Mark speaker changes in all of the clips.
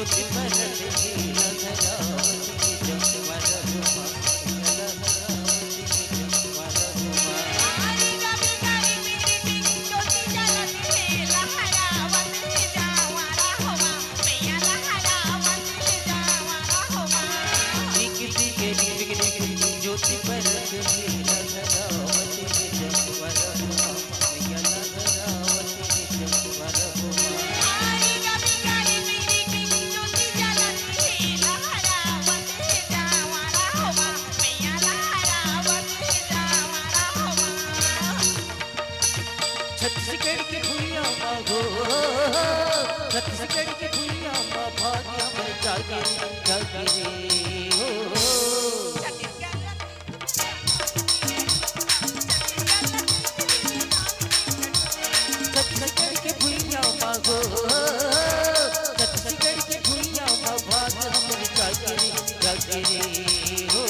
Speaker 1: ज्योति परत लीला धरावती के जमुआ रघुमा मैया लहरावती के जमुआ रघुमा ज्योति परत लीला धरावती के जमुआ रघुमा मैया लहरावती के जमुआ रघुमा छत्तीसगढ़ के भुइया मागो छत्तीसगढ़ के भुइया मा भाग्य हमर जागे जागे रे हो छत्तीसगढ़ के भुइया मागो छत्तीसगढ़ के भुइया मा भाग्य हमर जागे जागे रे हो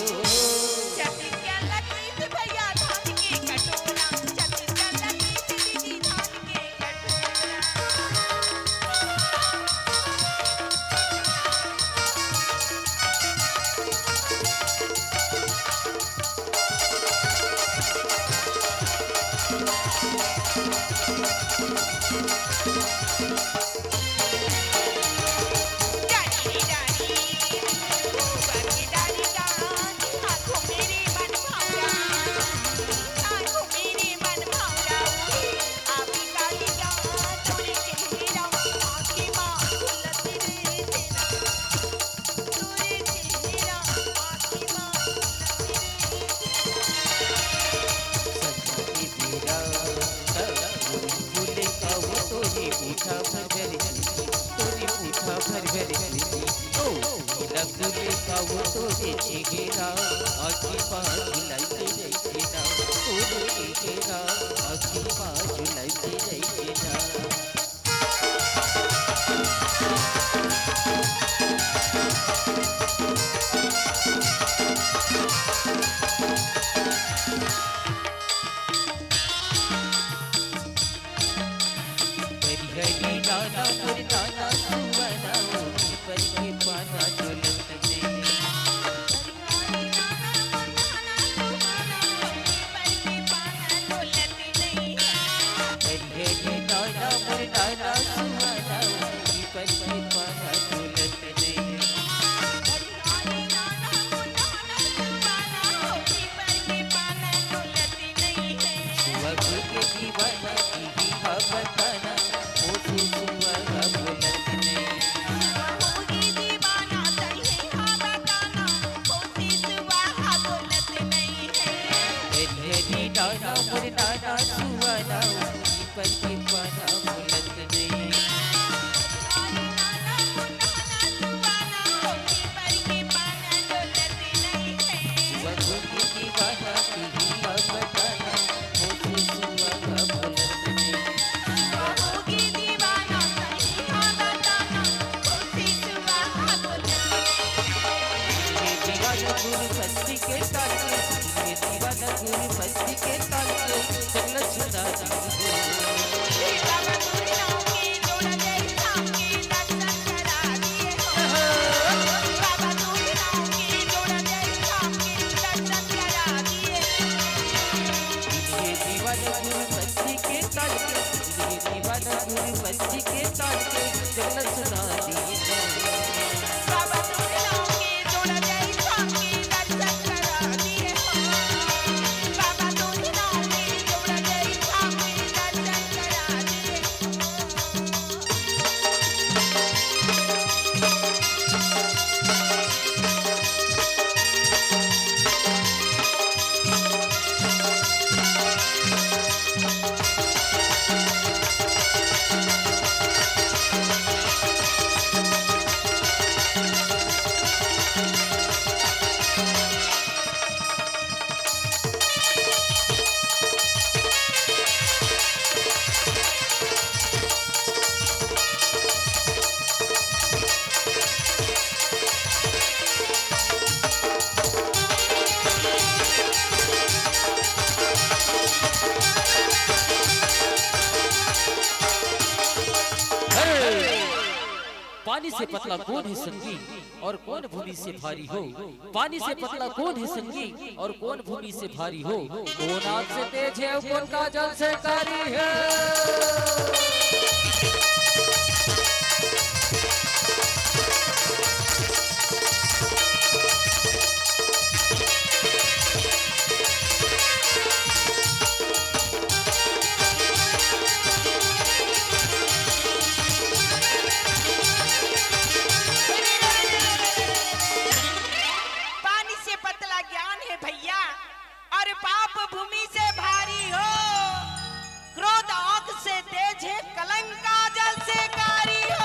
Speaker 2: बाबा
Speaker 1: पानी से पतला कौन है संगी और कौन भूमि से भारी हो। पानी से पतला कौन है संगी और कौन भूमि से भारी हो। कौन आग से तेज है कौन का जल से कारी है।
Speaker 2: भूमि से भारी हो, क्रोध आग से तेज है, कलंक का जल से कारी हो।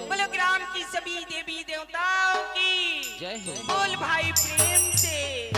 Speaker 2: बोलो ग्राम की सभी देवी देवताओं की
Speaker 1: जय हो।
Speaker 2: बोल भाई प्रेम से।